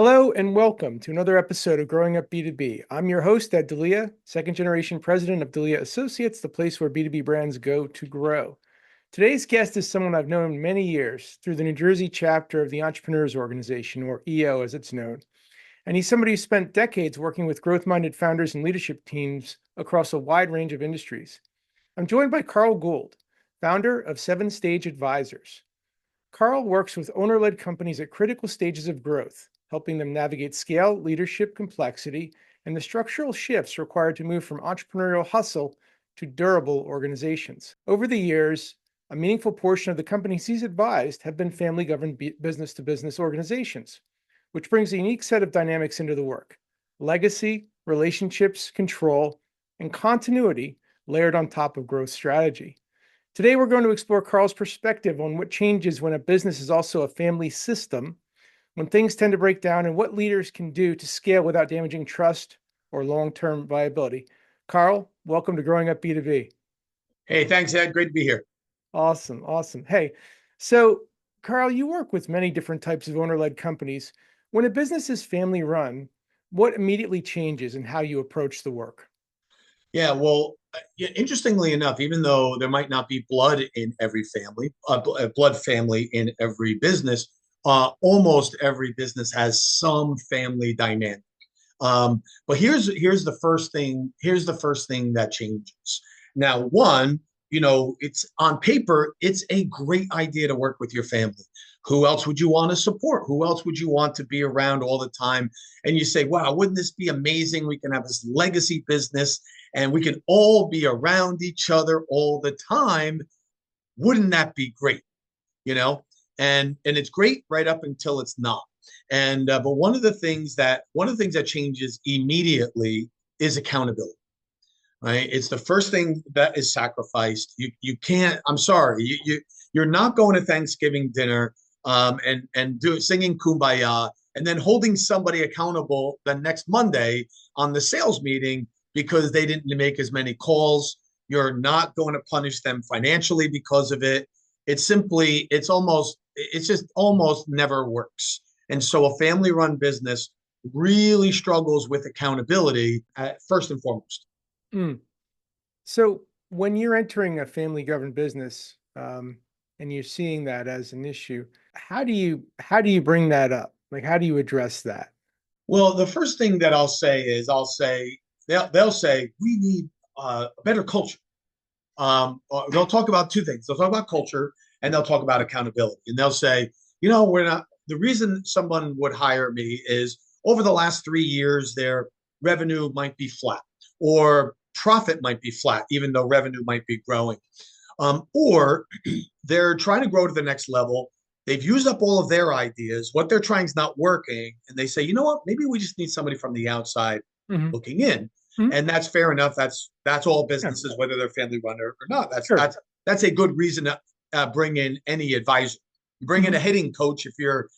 Hello and welcome to another episode of Growing Up B2B. I'm your host, Ed Delia, second generation president of Delia Associates, the place where B2B brands go to grow. Today's guest is someone I've known many years through the New Jersey chapter of the Entrepreneurs Organization, or EO as it's known. And he's somebody who spent decades working with growth-minded founders and leadership teams across a wide range of industries. I'm joined by Carl Gould, founder of 7Stage Advisors. Carl works with owner-led companies at critical stages of growth, helping them navigate scale, leadership complexity, and the structural shifts required to move from entrepreneurial hustle to durable organizations. Over the years, a meaningful portion of the companies he's advised have been family-governed business-to-business organizations, which brings a unique set of dynamics into the work: legacy, relationships, control, and continuity layered on top of growth strategy. Today, we're going to explore Carl's perspective on what changes when a business is also a family system, when things tend to break down, and what leaders can do to scale without damaging trust or long-term viability. Carl, welcome to Growing Up B2B. Hey, thanks, Ed. Great to be here. Awesome, awesome. Hey, so Carl, you work with many different types of owner-led companies. When a business is family-run, what immediately changes in how you approach the work? Interestingly enough, even though there might not be blood in every family, blood family in every business, almost every business has some family dynamic. But here's the first thing. Here's the first thing that changes. Now, one, it's on paper, it's a great idea to work with your family. Who else would you want to support? Who else would you want to be around all the time? And you say, wow, wouldn't this be amazing? We can have this legacy business and we can all be around each other all the time. Wouldn't that be great? You know, and it's great right up until it's not. And but one of the things that changes immediately is accountability. Right, it's the first thing that is sacrificed. You can't. I'm sorry, you're not going to Thanksgiving dinner and singing Kumbaya and then holding somebody accountable the next Monday on the sales meeting because they didn't make as many calls. You're not going to punish them financially because of it. It's just almost never works. And so a family run business really struggles with accountability first and foremost. Mm. So when you're entering a family governed business, and you're seeing that as an issue, how do you bring that up? Like, how do you address that? Well, the first thing that I'll say they'll say we need a better culture. They'll talk about two things. They'll talk about culture and they'll talk about accountability. And they'll say, we're not. The reason someone would hire me is over the last 3 years, their revenue might be flat or profit might be flat, even though revenue might be growing. Or they're trying to grow to the next level. They've used up all of their ideas. What they're trying is not working. And they say, you know what? Maybe we just need somebody from the outside Hmm. looking in. Hmm. And that's fair enough. That's all Yeah, businesses, whether they're family run or not. That's sure. that's that's a good reason to bring in any advisor. You bring in Hmm. a hitting coach if Sure.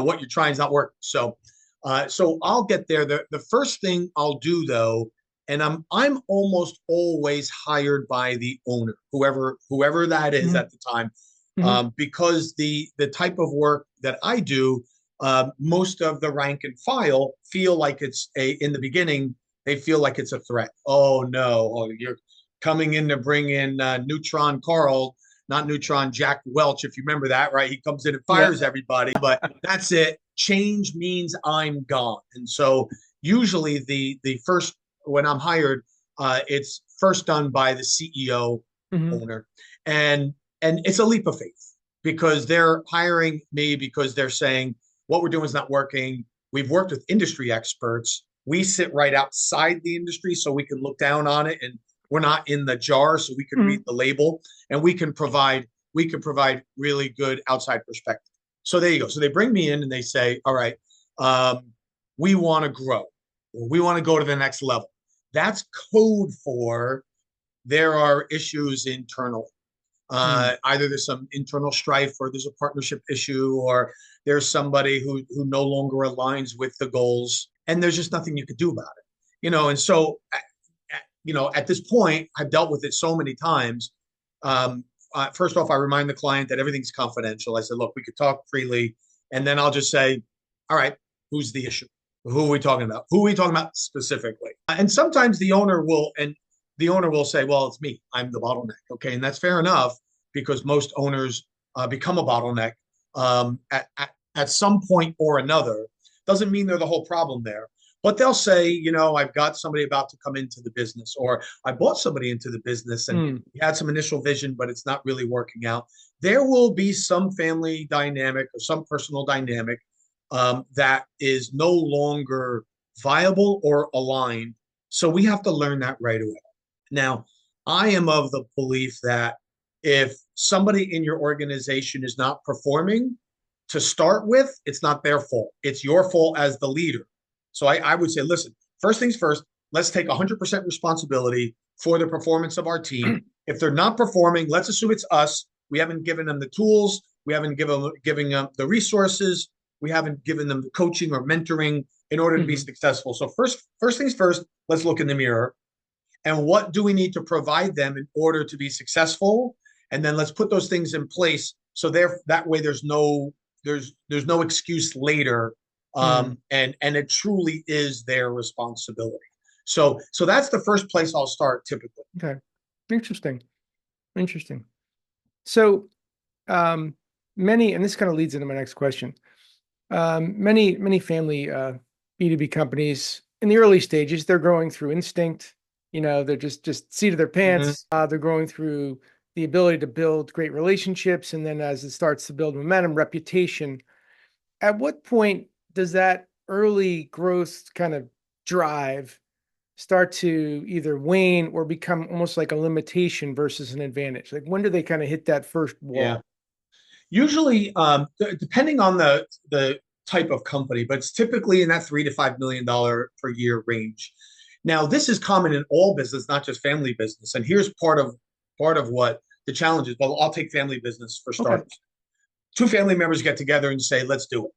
what you're trying is not working. So I'll get there. The first thing I'll do though, and I'm almost always hired by the owner, whoever that is Hmm. at the time, Hmm. because the type of work that I do, most of the rank and file feel like it's a in the beginning they feel like it's a threat. Oh no, you're coming in to bring in Neutron Carl, not Neutron Jack Welch, if you remember that, right? He comes in and Yeah. fires everybody, but that's it. Change means I'm gone. And so usually the first when I'm hired, it's first done by the CEO Hmm. owner. And it's a leap of faith because they're hiring me because they're saying what we're doing is not working. We've worked with industry experts. We sit right outside the industry so we can look down on it and we're not in the jar so we can read Hmm. the label and we can provide really good outside perspective. So there you go. So they bring me in and they say, all right, we want to grow. We want to go to the next level. That's code for there are issues internally. Hmm. Either there's some internal strife or there's a partnership issue or there's somebody who no longer aligns with the goals and there's just nothing you could do about it. And so at this point I've dealt with it so many times. First off, I remind the client that everything's confidential. I said, look, we could talk freely, and then I'll just say, all right, who's the issue. Who are we talking about? Who are we talking about specifically? And sometimes the owner will say, "Well, it's me. I'm the bottleneck." Okay, and that's fair enough because most owners become a bottleneck at some point or another. Doesn't mean they're the whole problem there, but they'll say, I've got somebody about to come into the business, or I bought somebody into the business and Mm, we had some initial vision, but it's not really working out. There will be some family dynamic or some personal dynamic that is no longer viable or aligned. So we have to learn that right away. Now, I am of the belief that if somebody in your organization is not performing, to start with, it's not their fault. It's your fault as the leader. So I would say, listen, first things first, let's take 100% responsibility for the performance of our team. If they're not performing, let's assume it's us. We haven't given them the tools. We haven't given them the resources. We haven't given them the coaching or mentoring in order to be mhm, successful. So first things first, let's look in the mirror and what do we need to provide them in order to be successful, and then let's put those things in place so there that way there's no excuse later, mm. and it truly is their responsibility. So that's the first place I'll start typically. Okay. Interesting. Interesting. So, um, many, and this kind of leads into my next question. Many family B2B companies in the early stages, they're growing through instinct. They're just seat of their Mm-hmm. pants. They're growing through the ability to build great relationships, and then as it starts to build momentum, reputation. At what point does that early growth kind of drive start to either wane or become almost like a limitation versus an advantage? Like when do they kind of hit that first Yeah. wall? Usually, depending on the type of company, but it's typically in that $3 to $5 million per year range. Now, this is common in all business, not just family business. And here's part of what the challenge is. Well, I'll take family business for Okay. starters. Two family members get together and say, "Let's do it.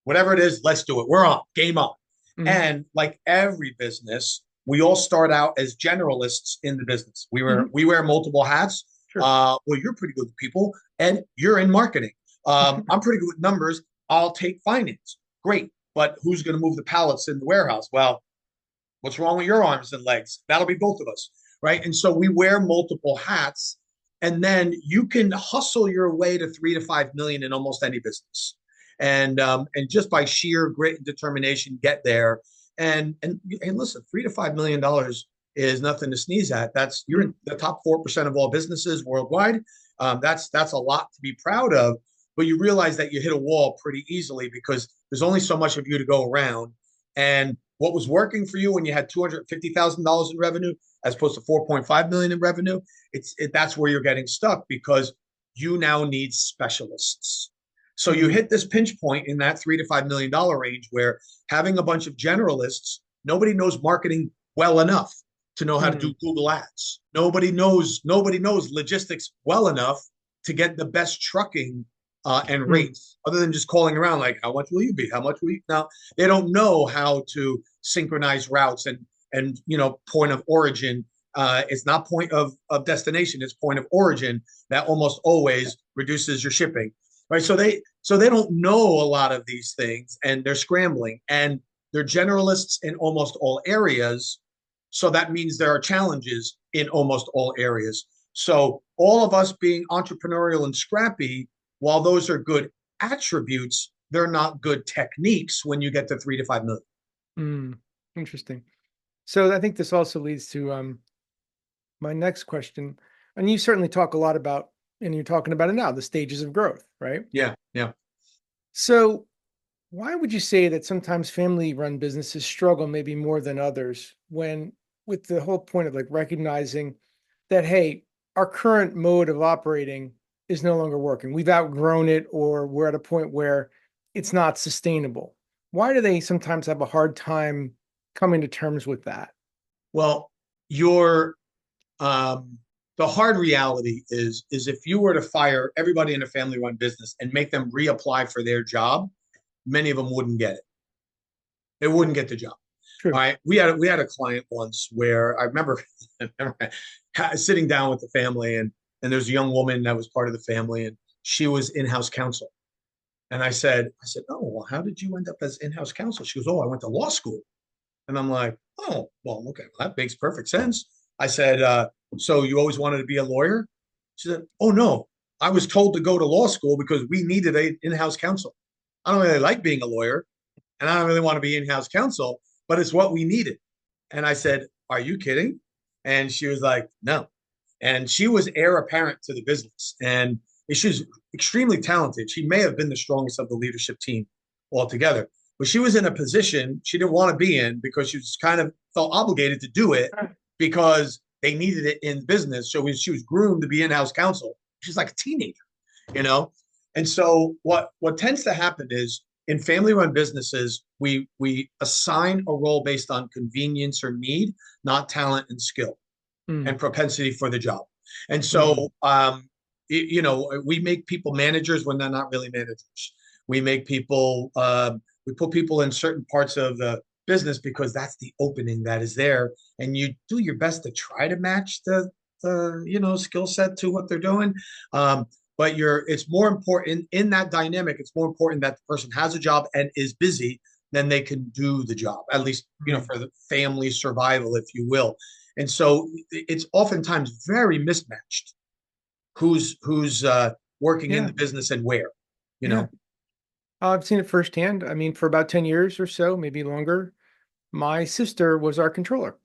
Whatever it is, let's do it. We're on. Game on." Hmm. And like every business, we all start out as generalists in the business. We wear Hmm. we wear multiple hats. Sure. Well, you're pretty good with people, and you're in marketing. I'm pretty good with numbers. I'll take finance. Great, but who's going to move the pallets in the warehouse? Well, what's wrong with your arms and legs? That'll be both of us, right? And so we wear multiple hats, and then you can hustle your way to 3 to 5 million in almost any business, and just by sheer grit and determination, get there. And listen, $3 to $5 million is nothing to sneeze at. You're Mhm. in the top 4% of all businesses worldwide. That's a lot to be proud of. But you realize that you hit a wall pretty easily because there's only so much of you to go around. And what was working for you when you had $250,000 in revenue as opposed to 4.5 million in revenue, that's where you're getting stuck because you now need specialists. So you Mm, hit this pinch point in that $3 to $5 million range where having a bunch of generalists, nobody knows marketing well enough to know how to do mm, Google ads. Nobody knows logistics well enough to get the best trucking and mm, rates, other than just calling around like, how much will you be? How much will you? Now they don't know how to synchronize routes and point of origin. It's not point of destination; it's point of origin that almost always reduces your shipping, right? So they don't know a lot of these things, and they're scrambling, and they're generalists in almost all areas. So that means there are challenges in almost all areas. So all of us being entrepreneurial and scrappy, while those are good attributes, they're not good techniques when you get to 3 to 5 million. mm. Interesting. So I think this also leads to my next question. And you certainly talk a lot about, and you're talking about it now, the stages of growth, right? Yeah, yeah. So why would you say that sometimes family run businesses struggle maybe more than others when, with the whole point of like recognizing that, hey, our current mode of operating is no longer working. We've outgrown it, or we're at a point where it's not sustainable. Why do they sometimes have a hard time coming to terms with that? Well, your the hard reality is if you were to fire everybody in a family run business and make them reapply for their job, many of them wouldn't get it. They wouldn't get the job. All True. right. We had a client once where I remember, sitting down with the family, and there's a young woman that was part of the family, and she was in-house counsel. And I said, oh, well, how did you end up as in-house counsel? She goes, oh, I went to law school. And I'm like, oh, well, okay, well, that makes perfect sense. I said, so you always wanted to be a lawyer? She said, oh, no, I was told to go to law school because we needed an in-house counsel. I don't really like being a lawyer and I don't really want to be in-house counsel, but it's what we needed. And I said, are you kidding? And she was like, no. And she was heir apparent to the business. And she's extremely talented. She may have been the strongest of the leadership team altogether. But she was in a position she didn't want to be in because she was kind of felt obligated to do it because they needed it in business. So she was groomed to be in-house counsel. She's like a teenager, you know? And so what tends to happen is in family-run businesses, we assign a role based on convenience or need, not talent and skill and propensity for the job. And so, we make people managers when they're not really managers. We make people, we put people in certain parts of the business because that's the opening that is there. And you do your best to try to match the skill set to what they're doing. But it's more important in that dynamic. It's more important that the person has a job and is busy than they can do the job, at least, for the family survival, if you will. And so it's oftentimes very mismatched who's working in the business and where, you know. I've seen it firsthand. I mean, for about 10 years or so, maybe longer, my sister was our controller.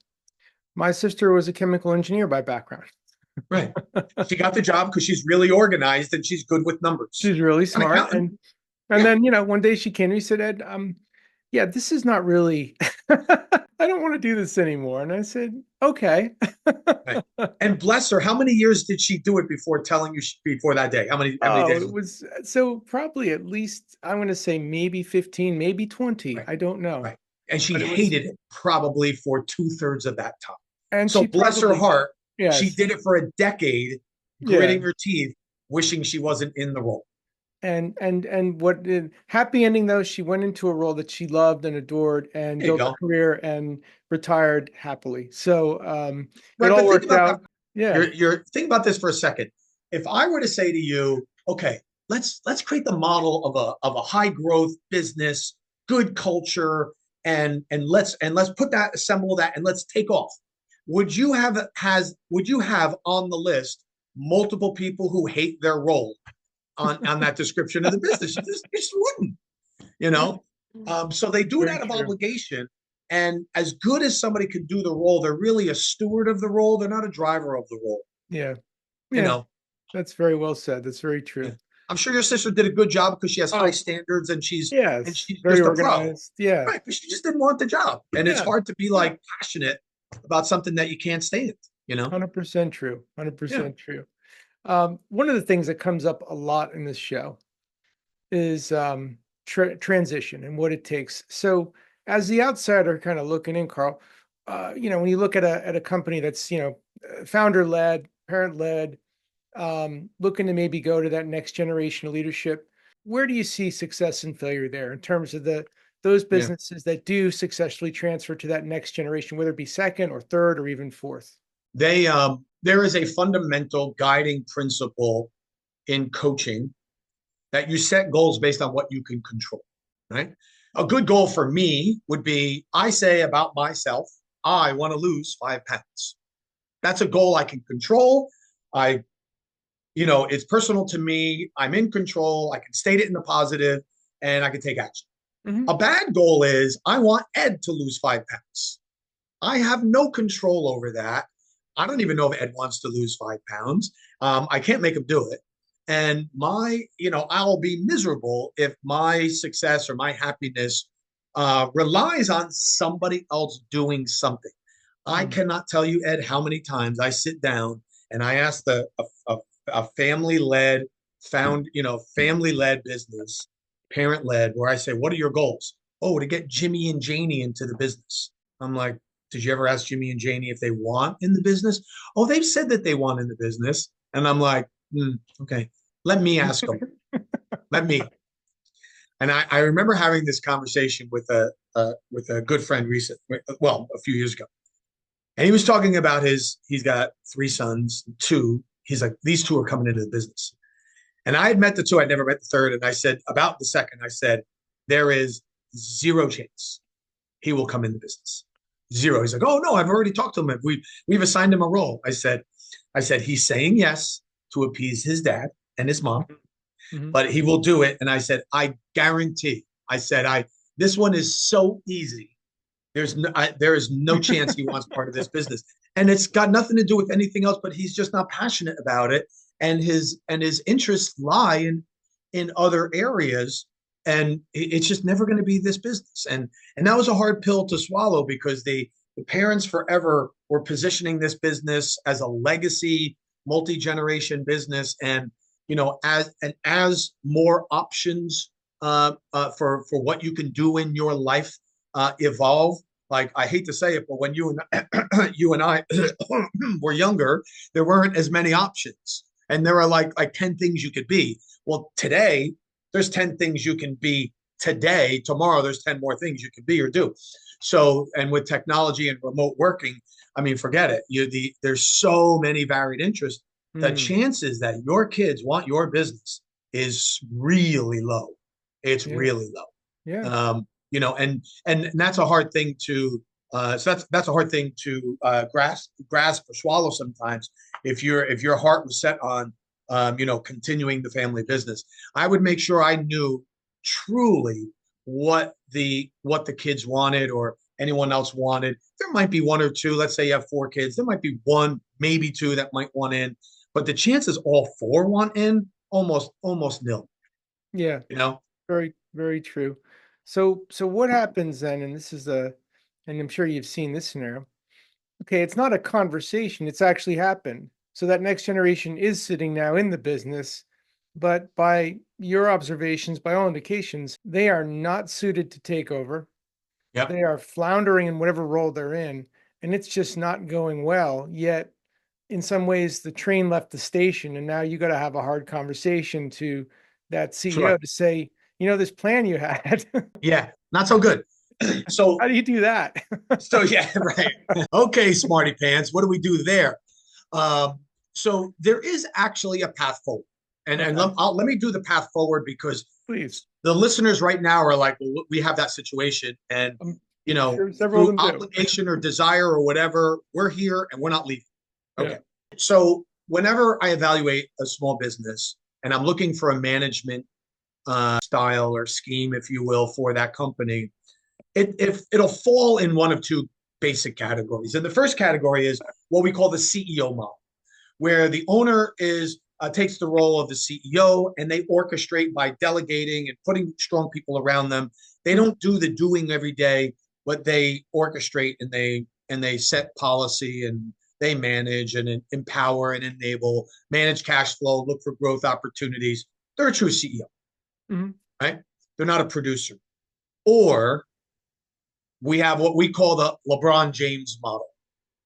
My sister was a chemical engineer by background. Right. She got the job because she's really organized and she's good with numbers. She's really smart. And then, one day she came to me and said, Ed, yeah, this is not really, I don't want to do this anymore. And I said, okay. Right. And bless her, how many years did she do it before telling you before that day? How many days? It was so probably at least, I'm going to say maybe 15, maybe 20. Right. I don't know. Right. And she hated it probably for 2/3 of that time. And so bless her heart, yes. She did it for a decade, gritting her teeth, wishing she wasn't in the role. And what did happy ending though? She went into a role that she loved and adored and built a career and retired happily. So it all worked out. You're think about this for a second. If I were to say to you, okay, let's create the model of a high growth business, good culture, and let's assemble that and let's take off. Would you have on the list multiple people who hate their role on that description of the business? You just wouldn't, so they do it out of obligation. And as good as somebody could do the role, they're really a steward of the role. They're not a driver of the role. That's very well said. That's very true. I'm sure your sister did a good job because she has high standards and she's very just organized. A pro. Right, but she just didn't want the job. And it's hard to be like passionate about something that you can't stand, 100% true. 100% true. One of the things that comes up a lot in this show is transition and what it takes. So as the outsider kind of looking in, Carl, when you look at a company that's, founder led, parent led, looking to maybe go to that next generation of leadership, where do you see success and failure there in terms of those businesses that do successfully transfer to that next generation, whether it be second or third or even fourth? There is a fundamental guiding principle in coaching that you set goals based on what you can control, right? A good goal for me would be, I say about myself, I want to lose 5 pounds. That's a goal I can control. It's personal to me. I'm in control. I can state it in the positive and I can take action. Mm-hmm. A bad goal is I want Ed to lose 5 pounds. I have no control over that. I don't even know if Ed wants to lose 5 pounds. I can't make him do it. And I'll be miserable if my success or my happiness relies on somebody else doing something. I cannot tell you, Ed, how many times I sit down and I ask a family-led business, parent-led, where I say, what are your goals? Oh, to get Jimmy and Janie into the business. I'm like, did you ever ask Jimmy and Janie if they want in the business? Oh, they've said that they want in the business. And I'm like, okay, let me ask them. Let me. And I remember having this conversation with a good friend a few years ago. And he was talking about he's got 3 sons, 2. He's like, these 2 are coming into the business. And I had met the two, I'd never met the third. And I said, about the second, I said, there is zero chance he will come in the business. Zero. He's like, oh no, I've already talked to him. We've assigned him a role. I said, he's saying yes to appease his dad and his mom, Mhm. but he will do it. And I said, I guarantee. I said, this one is so easy. There is no chance he wants part of this business, and it's got nothing to do with anything else. But he's just not passionate about it, and his interests lie in other areas, and it's just never going to be this business. And that was a hard pill to swallow because the parents forever were positioning this business as a legacy, multi-generation business, and as more options for what you can do in your life evolve. Like, I hate to say it, but when you and I were younger, there weren't as many options, and there are like 10 things you could be. Well, today there's 10 things you can be today. Tomorrow there's 10 more things you can be or do. So, and with technology and remote working, I mean, forget it. There's so many varied interests. The Mm. chances that your kids want your business is really low. It's Yeah. really low. Yeah. And that's a hard thing to that's a hard thing to grasp or swallow sometimes. If your heart was set on continuing the family business, I would make sure I knew truly what the kids wanted or anyone else wanted. There might be one or two. Let's say you have four kids. There might be one, maybe two that might want in, but the chances all four want in almost nil. Yeah. You know. Very, very true. So what happens then? And this is and I'm sure you've seen this scenario. Okay, it's not a conversation, it's actually happened. So that next generation is sitting now in the business, but by your observations, by all indications, they are not suited to take over. Yep. They are floundering in whatever role they're in, and it's just not going well. Yet, in some ways, the train left the station, and now you got to have a hard conversation to that CEO Sure. to say, this plan you had. Yeah. Not so good. So How do you do that? So yeah, right. Okay, smarty pants. What do we do there? So there is actually a path forward, and Okay, let me do the path forward because please. the listeners right now are like, well, we have that situation, and I'm you know, sure several of through them do. obligation or desire or whatever, we're here and we're not leaving. Yeah. Okay. So whenever I evaluate a small business and I'm looking for a management style or scheme, if you will, for that company, it'll fall in one of two basic categories. And the first category is what we call the CEO model, where the owner takes the role of the CEO and they orchestrate by delegating and putting strong people around them. They don't do the doing every day, but they orchestrate and they set policy and they manage and empower and enable, manage cash flow, look for growth opportunities. They're a true CEO, Mhm. right? They're not a producer. Or we have what we call the LeBron James model.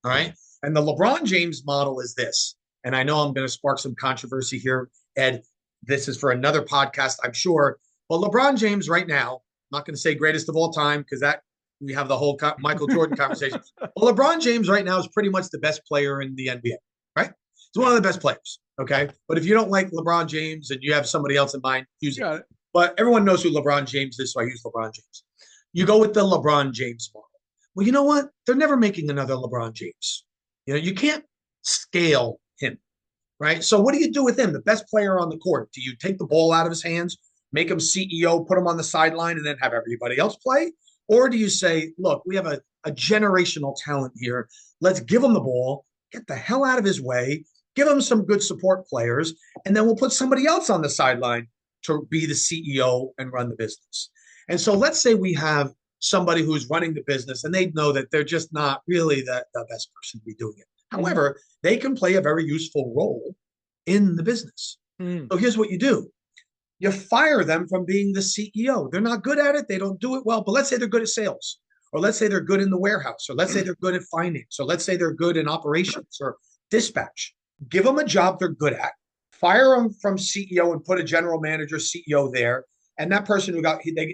All right. And the LeBron James model is this. And I know I'm going to spark some controversy here, Ed. This is for another podcast, I'm sure. But LeBron James, right now, I'm not going to say greatest of all time because that we have the whole Michael Jordan conversation. Well, LeBron James right now is pretty much the best player in the NBA, right? He's one of the best players. Okay. But if you don't like LeBron James and you have somebody else in mind, use it. Got it. But everyone knows who LeBron James is, so I use LeBron James. You go with the LeBron James model. Well, you know what? They're never making another LeBron James. You can't scale him, right? So what do you do with him, the best player on the court? Do you take the ball out of his hands, make him CEO, put him on the sideline, and then have everybody else play? Or do you say, look, we have a generational talent here. Let's give him the ball, get the hell out of his way, give him some good support players, and then we'll put somebody else on the sideline to be the CEO and run the business. And so let's say we have somebody who's running the business and they know that they're just not really the best person to be doing it. Mhm. However, they can play a very useful role in the business. Mm. So here's what you do. You fire them from being the CEO. They're not good at it. They don't do it well. But let's say they're good at sales, or let's say they're good in the warehouse, or let's say they're good at finance, or let's say they're good in operations or dispatch. Give them a job they're good at. Fire them from CEO and put a general manager, CEO there. And that person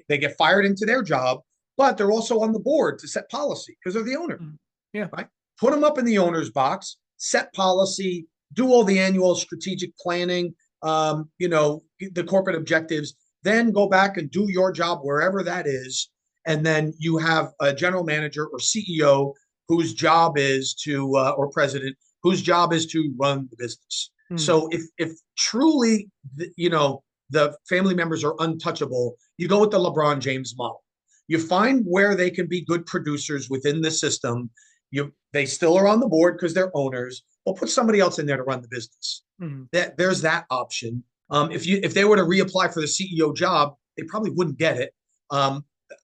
they get fired into their job, but they're also on the board to set policy because they're the owner, Mm. Yeah. right? Put them up in the owner's box, set policy, do all the annual strategic planning, the corporate objectives, then go back and do your job wherever that is. And then you have a general manager or CEO whose job is to, or president, whose job is to run the business. Mm, So if truly, the family members are untouchable, you go with the LeBron James model. You find where they can be good producers within the system. They still are on the board because they're owners. We'll put somebody else in there to run the business. mm, There's that option. If they were to reapply for the CEO job, they probably wouldn't get it.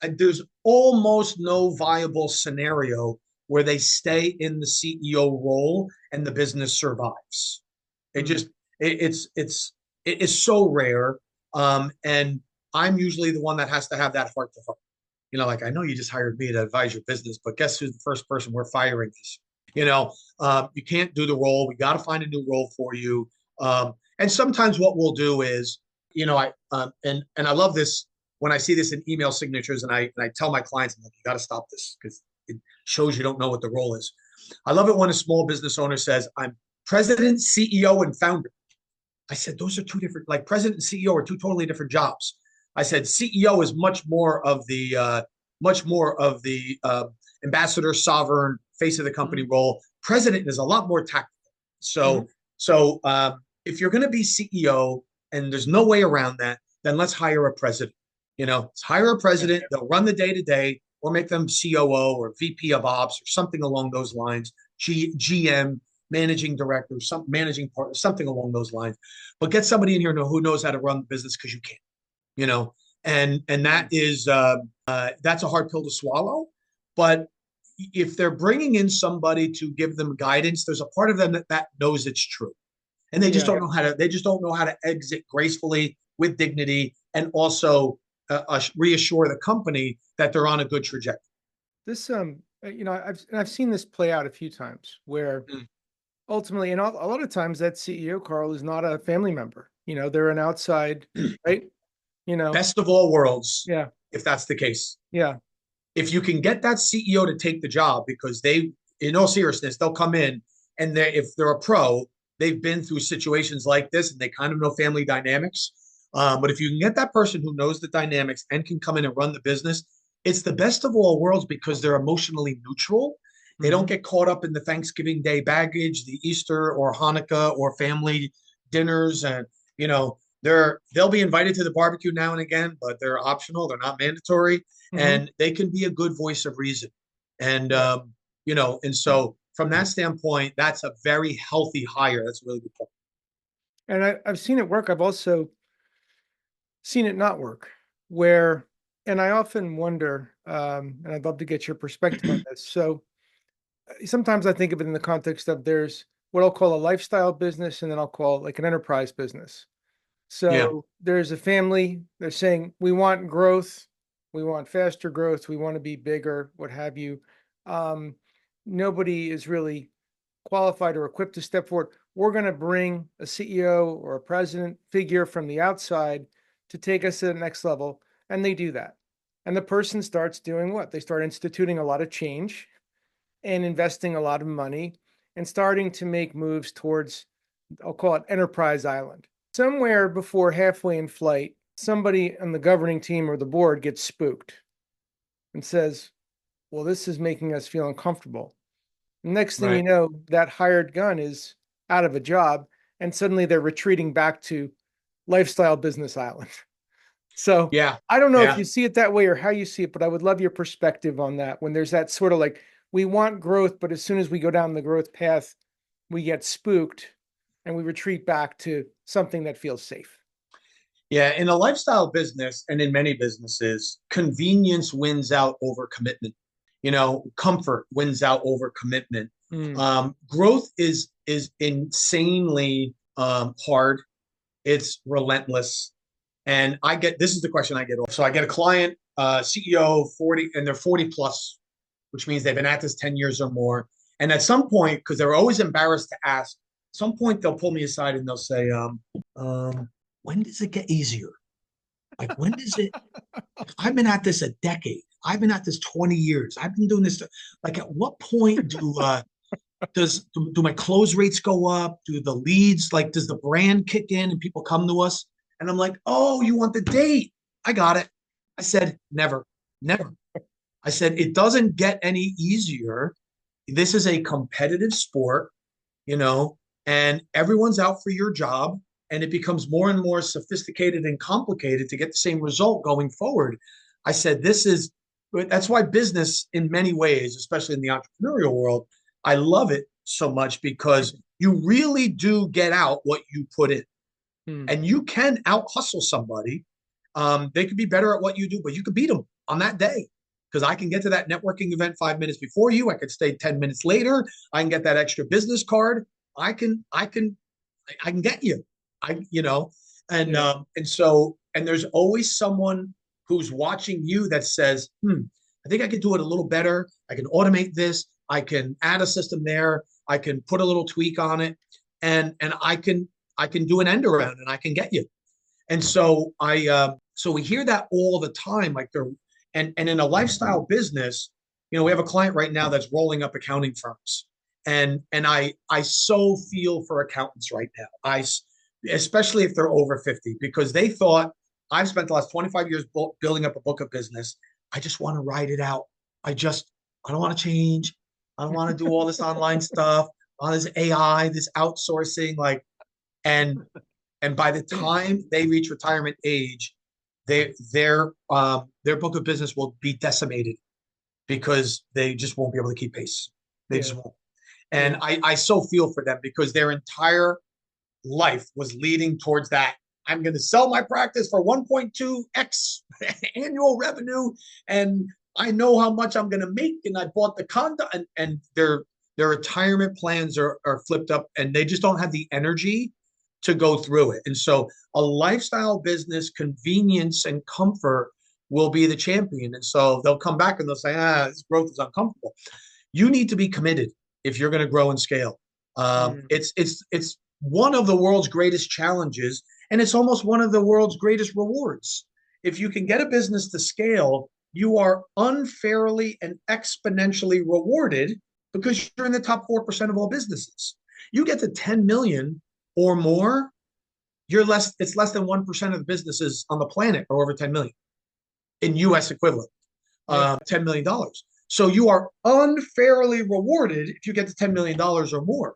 There's almost no viable scenario where they stay in the CEO role and the business survives. It mm. just it is so rare. And I'm usually the one that has to have that heart to heart. Like, I know you just hired me to advise your business, but guess who's the first person we're firing is? You can't do the role. We got to find a new role for you. And sometimes what we'll do is, and I love this when I see this in email signatures, and I tell my clients, I'm like, you got to stop this because it shows you don't know what the role is. I love it when a small business owner says, I'm president, CEO, and founder. I said, those are two different, like president and CEO are two totally different jobs. I said, CEO is much more of the ambassador, sovereign, face of the company role. President is a lot more tactical. Mhm. So if you're going to be CEO and there's no way around that, then let's hire a president. Let's hire a Yeah, president. They'll run the day to day, or make them COO or VP of Ops or something along those lines. GM, managing director, some managing partner, something along those lines. But get somebody in here who knows how to run the business because you can. You know, and that is that's a hard pill to swallow. But if they're bringing in somebody to give them guidance, there's a part of them that knows it's true, and they just yeah. don't know how to. They just don't know how to exit gracefully with dignity, and also reassure the company that they're on a good trajectory. This I've seen this play out a few times where Mm. ultimately, and a lot of times that CEO, Carl, is not a family member. They're an outside, right? You know, Best of all worlds, yeah, if that's the case. yeah. If you can get that CEO to take the job, because in all seriousness, they'll come in and if they're a pro, they've been through situations like this and they kind of know family dynamics. But if you can get that person who knows the dynamics and can come in and run the business, it's the best of all worlds because they're emotionally neutral. They don't Hmm. get caught up in the Thanksgiving Day baggage, the Easter or Hanukkah or family dinners, and they'll be invited to the barbecue now and again, but they're optional. They're not mandatory, Hmm. and they can be a good voice of reason. And Yeah. and so from that standpoint, that's a very healthy hire. That's a really good point. And I've seen it work. I've also seen it not work where, and I often wonder, and I'd love to get your perspective on this. So sometimes I think of it in the context of there's what I'll call a lifestyle business, and then I'll call like an enterprise business. Yeah, So there's a family, they're saying, we want growth, we want faster growth, we want to be bigger, what have you. Um, Nobody is really qualified or equipped to step forward. We're going to bring a CEO or a president figure from the outside to take us to the next level. And they do that. And the person starts doing what? They start instituting a lot of change and investing a lot of money and starting to make moves towards, I'll call it Enterprise Island. Somewhere before halfway in flight, somebody on the governing team or the board gets spooked and says, well, this is making us feel uncomfortable. Next thing you right. know, that hired gun is out of a job, and suddenly they're retreating back to lifestyle business island. So Yeah, I don't know if yeah. you see it that way or how you see it, but I would love your perspective on that. When there's that sort of like, we want growth, but as soon as we go down the growth path, we get spooked and we retreat back to something that feels safe. Yeah, in a lifestyle business and in many businesses, convenience wins out over commitment. Comfort wins out over commitment. Mm, Growth is insanely hard. It's relentless. And this is the question I get. So I get a client, CEO 40, and they're 40 plus, which means they've been at this 10 years or more. And at some point, because they're always embarrassed to ask, at some point they'll pull me aside and they'll say, when does it get easier? Like, when does it? I've been at this a decade. I've been at this 20 years. I've been doing this. Like, at what point Do my close rates go up? Do the leads, like, does the brand kick in and people come to us? And I'm like, oh, you want the date? I got it. I said, never, never. I said, it doesn't get any easier. This is a competitive sport, you know, and everyone's out for your job. And it becomes more and more sophisticated and complicated to get the same result going forward. I said, that's why business, in many ways, especially in the entrepreneurial world, I love it so much because you really do get out what you put in. Hmm. And you can out hustle somebody. They could be better at what you do, but you could beat them on that day because I can get to that networking event 5 minutes before you. I could stay 10 minutes later. I can get that extra business card. I can get you. Yeah. And there's always someone who's watching you that says, I think I could do it a little better. I can automate this. I can add a system there. I can put a little tweak on it, and I can do an end around and I can get you. And so we hear that all the time, like they're and in a lifestyle business, we have a client right now that's rolling up accounting firms, and I so feel for accountants right now. Especially if they're over 50, because they thought, I've spent the last 25 years building up a book of business. I just want to ride it out. I don't want to change. I don't want to do all this online stuff, all this AI, this outsourcing, like, and and by the time they reach retirement age, their book of business will be decimated because they just won't be able to keep pace. They just Yeah. won't. And Yeah. I so feel for them because their entire life was leading towards that. I'm going to sell my practice for 1.2x annual revenue, and I know how much I'm going to make. And I bought the condo, and their retirement plans are flipped up, and they just don't have the energy to go through it. And so, a lifestyle business, convenience and comfort will be the champion. And so they'll come back and they'll say, this growth is uncomfortable. You need to be committed if you're going to grow and scale. Mm. It's one of the world's greatest challenges, and it's almost one of the world's greatest rewards. If you can get a business to scale, you are unfairly and exponentially rewarded because you're in the top 4% of all businesses. You get to 10 million or more, it's less than 1% of the businesses on the planet are over 10 million in US equivalent, Yeah. $10 million. So you are unfairly rewarded if you get to $10 million or more.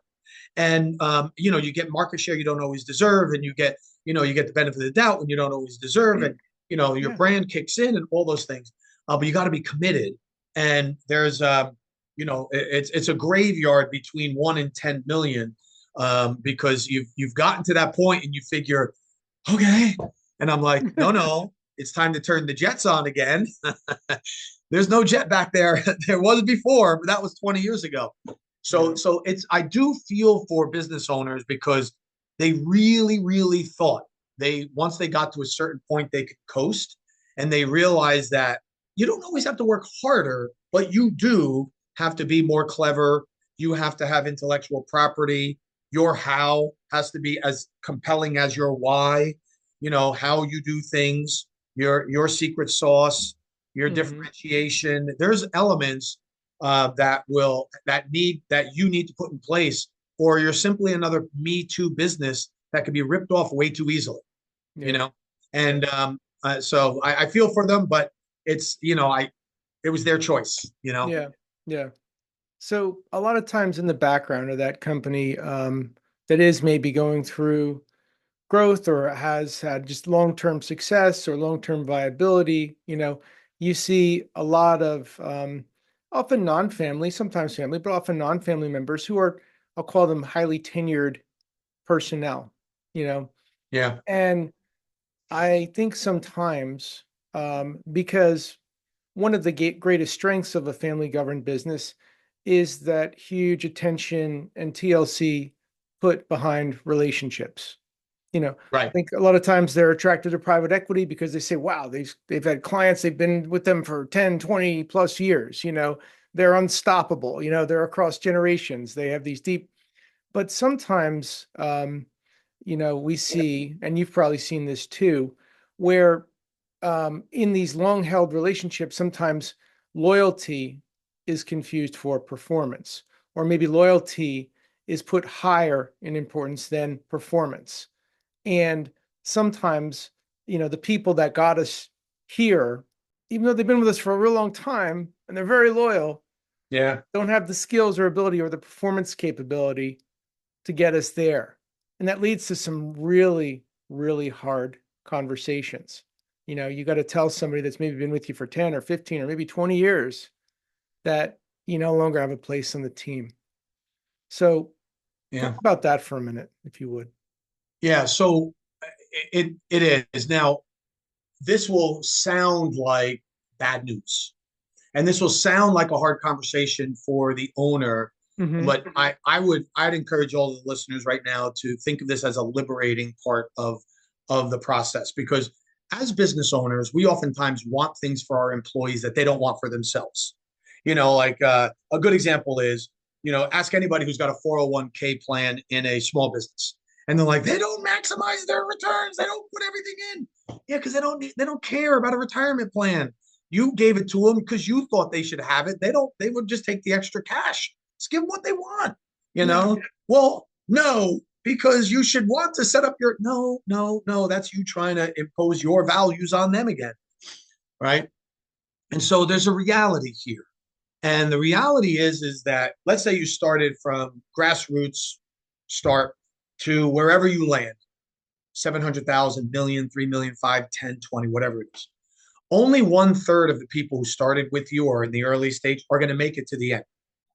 And you get market share you don't always deserve, and you get the benefit of the doubt when you don't always deserve, and your Yeah. brand kicks in and all those things. But you got to be committed. And there's it's a graveyard between 1 and 10 million, because you've gotten to that point and you figure, okay. And I'm like, no, no, it's time to turn the jets on again. There's no jet back there. There was before, but that was 20 years ago. So Yeah. so it's I do feel for business owners because they really, really thought they once they got to a certain point they could coast, and they realized that you don't always have to work harder, but you do have to be more clever. You have to have intellectual property. Your how has to be as compelling as your why. How you do things, your secret sauce, your Hmm. differentiation. There's elements that you need to put in place, or you're simply another Me Too business that can be ripped off way too easily. You Yeah. know, Yeah. and so I feel for them, but it was their choice. Yeah. Yeah. So a lot of times in the background of that company, that is maybe going through growth or has had just long-term success or long-term viability, you see a lot of often non-family, sometimes family, but often non-family members who are, I'll call them highly tenured personnel, you know, Yeah, and I think sometimes because one of the greatest strengths of a family governed business is that huge attention and TLC put behind relationships. I right. think a lot of times they're attracted to private equity because they say, wow, they've had clients, they've been with them for 10, 20 plus years, they're unstoppable, they're across generations, they have these deep, but sometimes we see, and you've probably seen this too, where in these long held relationships, sometimes loyalty is confused for performance. or maybe loyalty is put higher in importance than performance. And sometimes, the people that got us here, even though they've been with us for a real long time and they're very loyal, Yeah. don't have the skills or ability or the performance capability to get us there. And that leads to some really, really hard conversations. You got to tell somebody that's maybe been with you for 10 or 15 or maybe 20 years that you no longer have a place on the team. So talk Yeah. about that for a minute, if you would. Yeah. So it is. Now, this will sound like bad news. And this will sound like a hard conversation for the owner, Mm-hmm. but I'd encourage all the listeners right now to think of this as a liberating part of the process, because as business owners, we oftentimes want things for our employees that they don't want for themselves. Like a good example is, ask anybody who's got a 401k plan in a small business. And they're like, they don't maximize their returns. They don't put everything in. Yeah, because they don't care about a retirement plan. You gave it to them because you thought they should have it. They would just take the extra cash. Just give them what they want, you Yeah. know? Well, no, because you should want to set up your, no, no, no, that's you trying to impose your values on them again. Right. And so there's a reality here. And the reality is that let's say you started from grassroots start to wherever you land, 700,000, million, 3 million, 5, 10, 20, whatever it is. Only 1/3 of the people who started with you or in the early stage are going to make it to the end.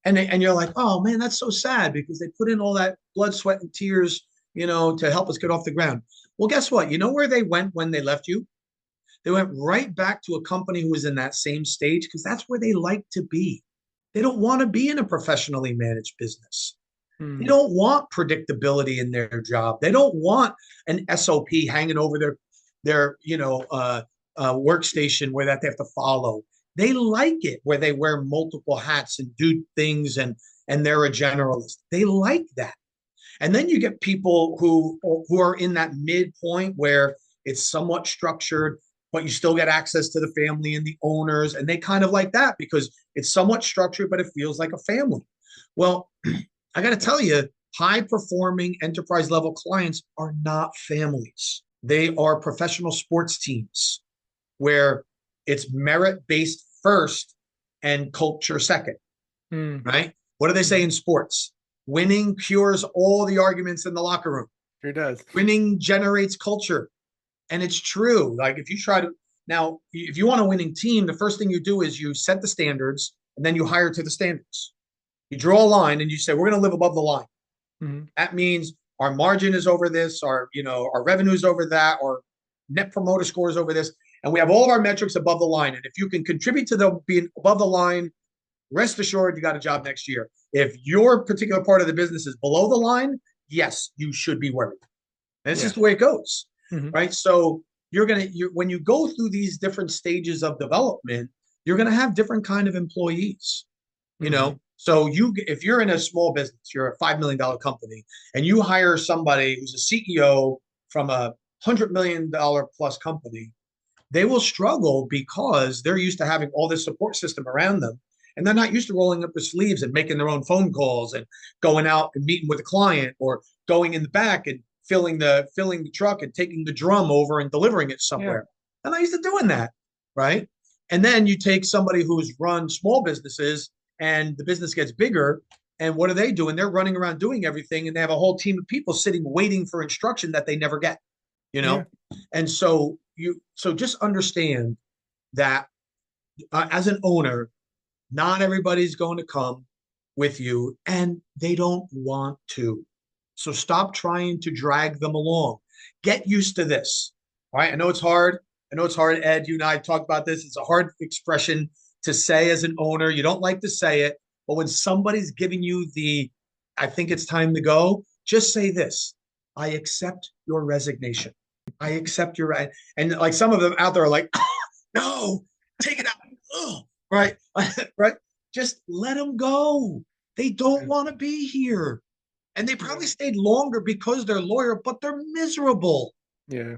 And you're like, oh man, that's so sad because they put in all that blood, sweat, and tears, to help us get off the ground. Well, guess what? You know where they went when they left you? They went right back to a company who was in that same stage because that's where they like to be. They don't want to be in a professionally managed business. They Mm. don't want predictability in their job. They don't want an SOP hanging over their workstation where that they have to follow. They like it where they wear multiple hats and do things and they're a generalist. They like that. And then you get people who are in that midpoint where it's somewhat structured, but you still get access to the family and the owners, and they kind of like that because it's somewhat structured, but it feels like a family. Well, I got to tell you, high performing enterprise level clients are not families. They are professional sports teams where it's merit based first and culture second, Mm. right? What do they say in sports? Winning cures all the arguments in the locker room. Sure does. Winning generates culture. And it's true. Like if you try to, now, if you want a winning team, the first thing you do is you set the standards and then you hire to the standards. You draw a line and you say, we're going to live above the line. Mm-hmm. That means our margin is over this, our revenue is over that, our net promoter score is over this, and we have all of our metrics above the line. And if you can contribute to them being above the line, rest assured you got a job next year. If your particular part of the business is below the line, yes, you should be worried. And it's Yeah. just the way it goes, Mm-hmm. right? So when you go through these different stages of development, you're gonna have different kind of employees. Mm-hmm. So if you're in a small business, you're a $5 million company, and you hire somebody who's a CEO from a $100 million plus company, they will struggle because they're used to having all this support system around them. And they're not used to rolling up their sleeves and making their own phone calls and going out and meeting with a client or going in the back and filling the truck and taking the drum over and delivering it Yeah. somewhere. They're not used to doing that, right? And then you take somebody who's run small businesses and the business gets bigger. And what are they doing? They're running around doing everything, and they have a whole team of people sitting waiting for instruction that they never get, you Yeah. know? And so just understand that as an owner, not everybody's going to come with you and they don't want to. So stop trying to drag them along. Get used to this. All right. I know it's hard. I know it's hard. Ed, you and I talked about this. It's a hard expression to say as an owner. You don't like to say it, but when somebody's giving you I think it's time to go, just say this: I accept your resignation. I accept your right. And like some of them out there are like, no, take it out. Ugh, right. Right. Just let them go. They don't want to be here. And they probably stayed longer because they're loyal, but they're miserable. Yeah.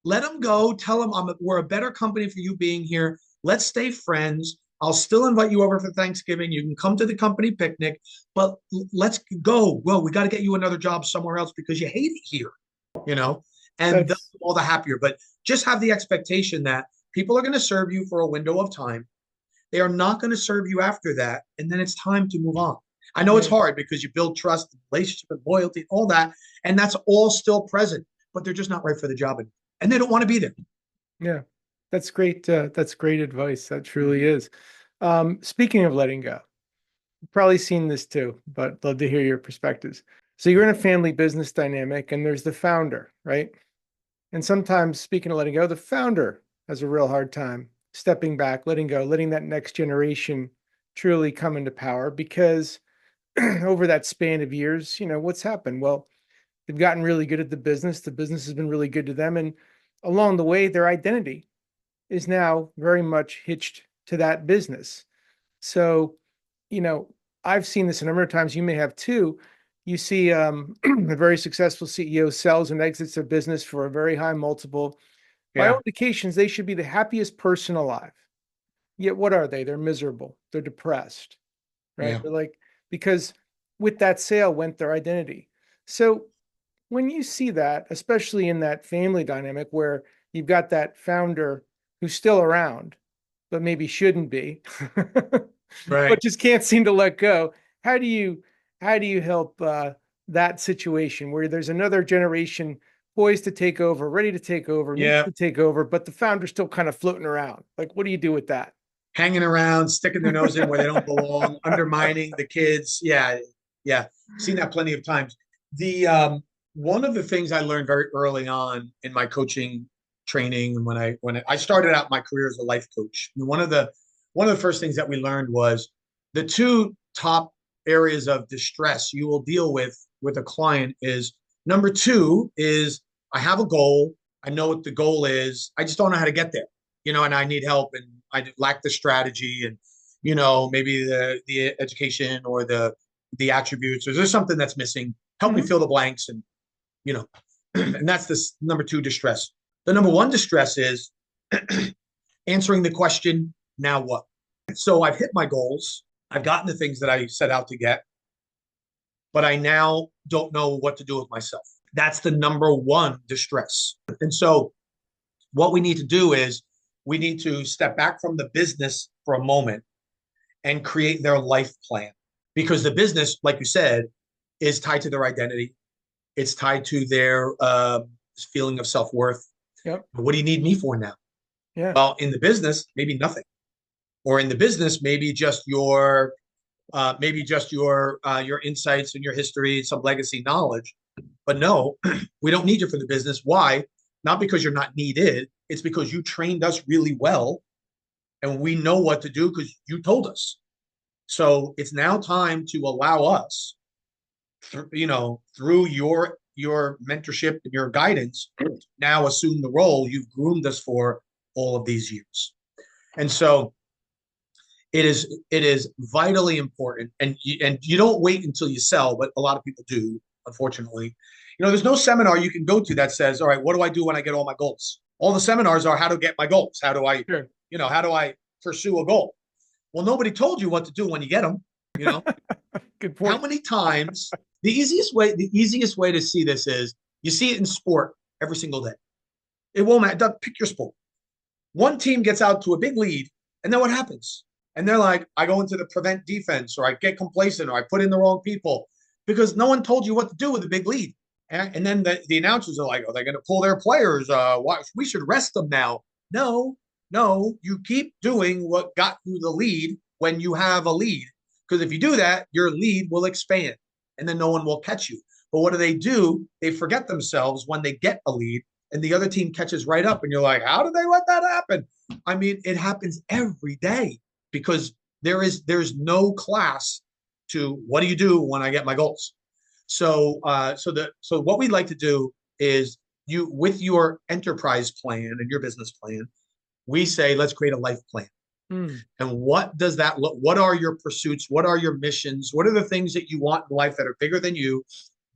Let them go. Tell them we're a better company for you being here. Let's stay friends. I'll still invite you over for Thanksgiving. You can come to the company picnic, but let's go. Well, we got to get you another job somewhere else because you hate it here, you know, and they'll That's be all the happier. But just have the expectation that people are going to serve you for a window of time. They are not going to serve you after that. And then it's time to move on. I know it's yeah, hard because you build trust, relationship, and loyalty, all that. And that's all still present, but they're just not right for the job. And they don't want to be there. yeah. That's great. That's great advice. That truly is. Speaking of letting go, you've probably seen this too, but love to hear your perspectives. So you're in a family business dynamic and there's the founder, right? And sometimes, speaking of letting go, the founder has a real hard time stepping back, letting go, letting that next generation truly come into power because over that span of years, what's happened? Well, they've gotten really good at the business. The business has been really good to them. And along the way, their identity is now very much hitched to that business. So, you know, I've seen this a number of times. You may have too. You see a very successful CEO sells and exits their business for a very high multiple. By all Yeah. indications, they should be the happiest person alive. Yet what are they? They're miserable. They're depressed, right? Yeah. They're like, because with that sale went their identity. So when you see that, especially in that family dynamic where you've got that founder who's still around, but maybe shouldn't be, Right. but just can't seem to let go. How do you help that situation where there's another generation poised to take over, ready to take over, needs Yeah. to take over, but the founder's still kind of floating around? Like, what do you do with that? Hanging around, sticking their nose in where they don't belong, undermining the kids. Yeah. Yeah. Seen that plenty of times. The one of the things I learned very early on in my coaching training when I started out my career as a life coach, one of the first things that we learned was the two top areas of distress you will deal with a client is number two is I have a goal. I know what the goal is. I just don't know how to get there, and I need help and I lack the strategy and, maybe the education or the attributes, or there's something that's missing. Help me Mhm. fill the blanks and, you know, and that's this number two distress. The number one distress is answering the question, now what? So I've hit my goals. I've gotten the things that I set out to get, but I now don't know what to do with myself. That's the number one distress. And so what we need to do is we need to step back from the business for a moment and create their life plan, because the business, like you said, is tied to their identity. It's tied to their feeling of self-worth. Yep. What do you need me for now? Yeah. Well, in the business, maybe nothing. Or in the business, maybe just your insights and your history, some legacy knowledge. But no, we don't need you for the business. Why? Not because you're not needed. It's because you trained us really well and we know what to do because you told us. So it's now time to allow us, through your mentorship and your guidance, now assume the role you've groomed us for all of these years. And so it is vitally important, and you don't wait until you sell, but a lot of people do, unfortunately. There's no seminar you can go to that says, all right, what do I do when I get all my goals? All the seminars are how to get my goals. How do I, Sure. how do I pursue a goal? Well, nobody told you what to do when you get them. You know, Good how point. many times the easiest way to see this is you see it in sport every single day. It won't matter. Pick your sport. One team gets out to a big lead, and then what happens? And they're like, I go into the prevent defense, or I get complacent, or I put in the wrong people because no one told you what to do with a big lead. And then the announcers are like, oh, they're going to pull their players. We should rest them now. No, no, you keep doing what got you the lead when you have a lead. Because if you do that, your lead will expand and then no one will catch you. But what do? They forget themselves when they get a lead and the other team catches right up. And you're like, how did they let that happen? I mean, it happens every day because there's no class to what do you do when I get my goals. So what we'd like to do is you with your enterprise plan and your business plan, we say let's create a life plan. Mm. And what does that look? What are your pursuits? What are your missions? What are the things that you want in life that are bigger than you,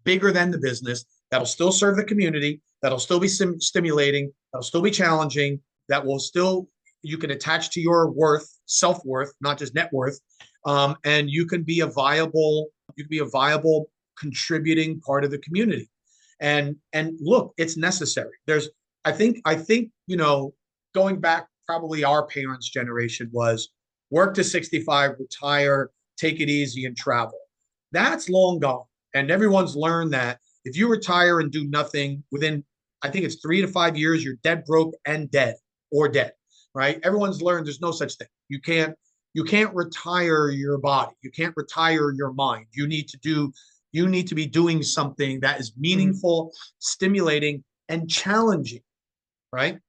bigger than the business, that'll still serve the community, that'll still be stimulating, that'll still be challenging, that will still, you can attach to your worth, self-worth, not just net worth, and you can be a viable contributing part of the community. And look, it's necessary. I think going back, probably our parents' generation was work to 65, retire, take it easy, and travel. That's long gone, and everyone's learned that if you retire and do nothing within, I think it's 3 to 5 years, you're dead broke and dead or dead, right? Everyone's learned there's no such thing. You can't retire your body. You can't retire your mind. You need to be doing something that is Mhm. meaningful, stimulating, and challenging, right?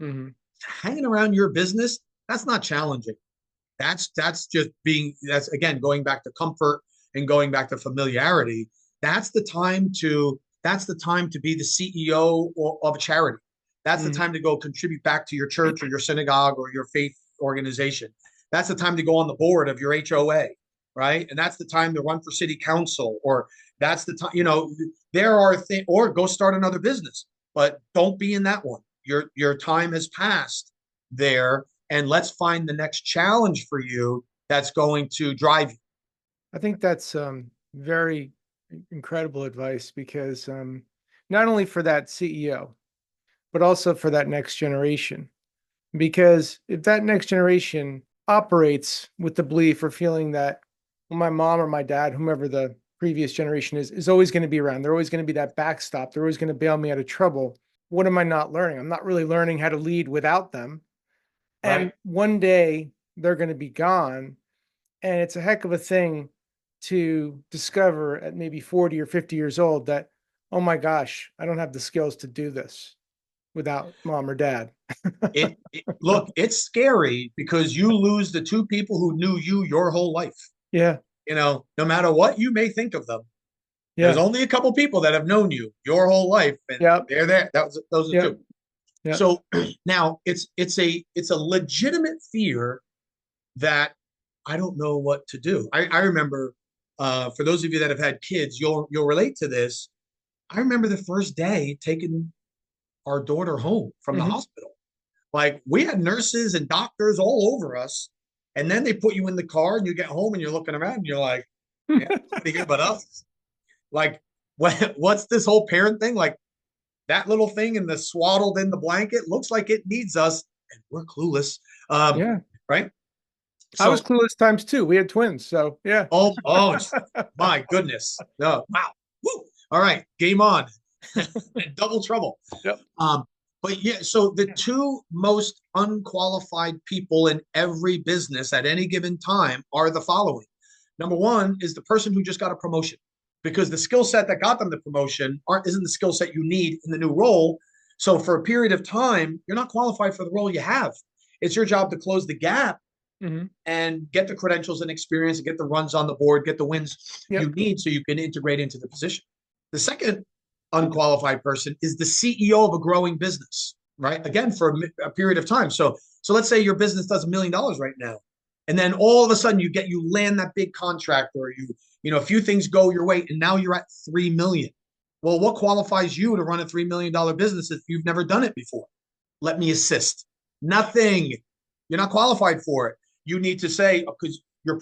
Mhm. Hanging around your business, that's not challenging. That's again going back to comfort and going back to familiarity. That's the time to be the CEO of a charity. That's the Mhm. time to go contribute back to your church or your synagogue or your faith organization. That's the time to go on the board of your HOA, right? And that's the time to run for city council, or that's the time, there are things, or go start another business, but don't be in that one. Your time has passed there, and let's find the next challenge for you that's going to drive you. I think that's very incredible advice because not only for that CEO, but also for that next generation. Because if that next generation operates with the belief or feeling that, well, my mom or my dad, whomever the previous generation is always going to be around. They're always going to be that backstop. They're always going to bail me out of trouble. What am I not learning? I'm not really learning how to lead without them. Right. And one day they're going to be gone. And it's a heck of a thing to discover at maybe 40 or 50 years old that, oh my gosh, I don't have the skills to do this without mom or dad. Look, it's scary because you lose the two people who knew you your whole life. Yeah. No matter what you may think of them, there's Yeah. only a couple people that have known you your whole life, and Yep. they're there. Those are Yep. two. Yep. So now it's a legitimate fear that I don't know what to do. I remember, for those of you that have had kids, you'll relate to this. I remember the first day taking our daughter home from the Hmm. hospital. Like, we had nurses and doctors all over us, and then they put you in the car and you get home and you're looking around and you're like, yeah, nobody here but us. Like, what's this whole parent thing? Like, that little thing in the swaddled in the blanket looks like it needs us, and we're clueless. Um, Yeah. right? I was So, clueless times too. We had twins. So yeah. oh, my goodness. Oh, wow. Woo. All right, game on. Double trouble. Yep. Um, but yeah, so the two most unqualified people in every business at any given time are the following. Number one is the person who just got a promotion, because the skill set that got them the promotion isn't the skill set you need in the new role. So for a period of time, you're not qualified for the role you have. It's your job to close the gap Hmm. and get the credentials and experience and get the runs on the board, get the wins you Yep. need so you can integrate into the position. The second unqualified person is the CEO of a growing business, right? Again, for a period of time. So let's say your business does $1 million right now, and then all of a sudden you land that big contract, or a few things go your way, and now you're at 3 million. Well, what qualifies you to run a $3 million business if you've never done it before? Let me assist. Nothing. You're not qualified for it. You need to say, because you have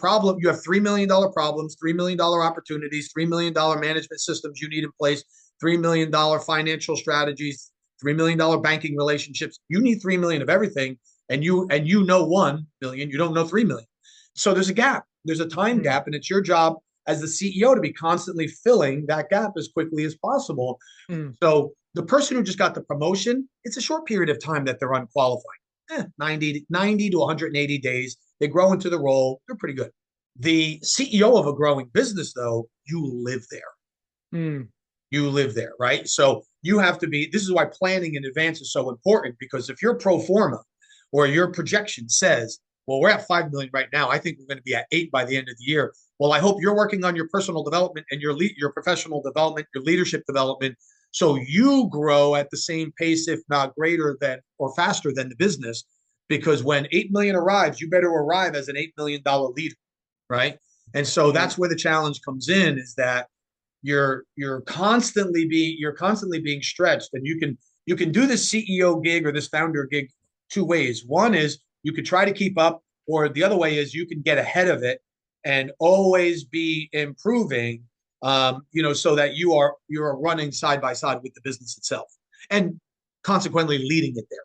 $3 million problems, $3 million opportunities, $3 million management systems you need in place, $3 million financial strategies, $3 million banking relationships. You need 3 million of everything, and you know 1 million. You don't know 3 million. So there's a gap. There's a time Mm. gap, and it's your job as the CEO to be constantly filling that gap as quickly as possible. Mm. So the person who just got the promotion, it's a short period of time that they're unqualified. 90 to 180 days. They grow into the role. They're pretty good. The CEO of a growing business, though, you live there. Mm. You live there, right? So you have to be, this is why planning in advance is so important, because if your pro forma or your projection says, well, we're at 5 million right now, I think we're going to be at 8 by the end of the year. Well, I hope you're working on your personal development and your professional development, your leadership development, so you grow at the same pace, if not greater than or faster than the business. Because when 8 million arrives, you better arrive as an $8 million leader, right? And so Mm. that's where the challenge comes in, is that you're constantly being stretched, and you can do this CEO gig or this founder gig two ways. One is you could try to keep up, or the other way is you can get ahead of it and always be improving, so that you're running side by side with the business itself and consequently leading it there.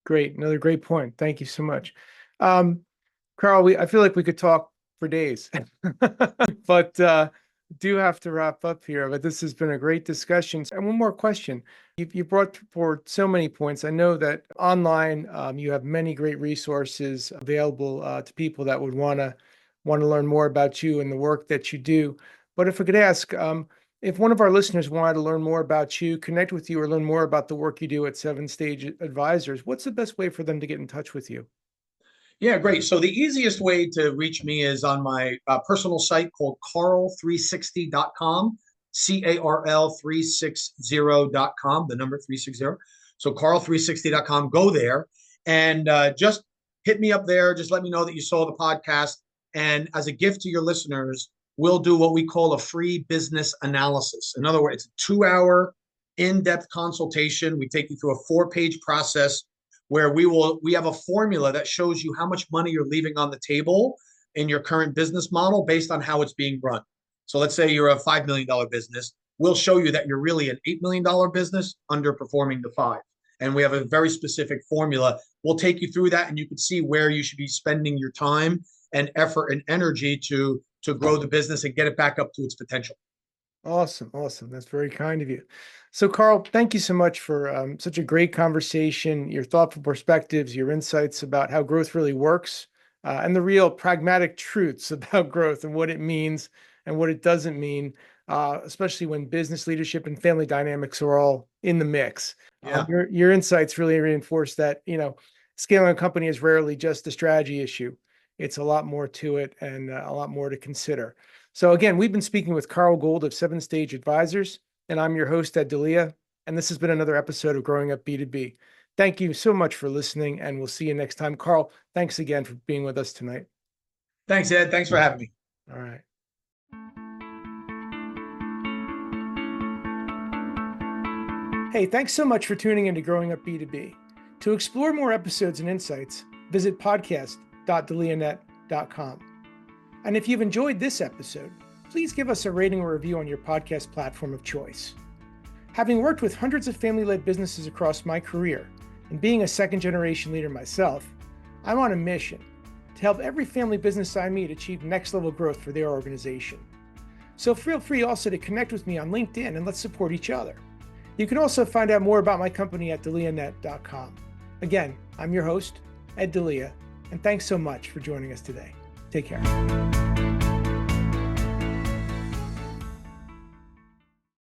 Great. Another great point. Thank you so much. Carl, I feel like we could talk for days, but do have to wrap up here. But this has been a great discussion. And one more question. You brought forward so many points. I know that online you have many great resources available to people that would want to learn more about you and the work that you do. But if I could ask, if one of our listeners wanted to learn more about you, connect with you, or learn more about the work you do at 7-Stage Advisors, what's the best way for them to get in touch with you? Yeah, great. So the easiest way to reach me is on my personal site called carl360.com, CARL360.com, the number 360. So carl360.com, go there and just hit me up there. Just let me know that you saw the podcast. And as a gift to your listeners, we'll do what we call a free business analysis. In other words, it's a 2-hour in-depth consultation. We take you through a 4-page process where we have a formula that shows you how much money you're leaving on the table in your current business model based on how it's being run. So let's say you're a $5 million business. We'll show you that you're really an $8 million business underperforming the 5. And we have a very specific formula. We'll take you through that and you can see where you should be spending your time and effort and energy to grow the business and get it back up to its potential. Awesome. That's very kind of you. So, Carl, thank you so much for such a great conversation, your thoughtful perspectives, your insights about how growth really works, and the real pragmatic truths about growth and what it means and what it doesn't mean, especially when business leadership and family dynamics are all in the mix. Yeah. Your insights really reinforce that, scaling a company is rarely just a strategy issue. It's a lot more to it and a lot more to consider. So again, we've been speaking with Carl Gould of 7-Stage Advisors, and I'm your host, Ed Delia, and this has been another episode of Growing Up B2B. Thank you so much for listening, and we'll see you next time. Carl, thanks again for being with us tonight. Thanks, Ed. Thanks for having me. All right. Hey, thanks so much for tuning into Growing Up B2B. To explore more episodes and insights, visit podcast.delianet.com. And if you've enjoyed this episode, please give us a rating or review on your podcast platform of choice. Having worked with hundreds of family-led businesses across my career, and being a second-generation leader myself, I'm on a mission to help every family business I meet achieve next-level growth for their organization. So feel free also to connect with me on LinkedIn and let's support each other. You can also find out more about my company at delianet.com. Again, I'm your host, Ed Delia, and thanks so much for joining us today. Take care.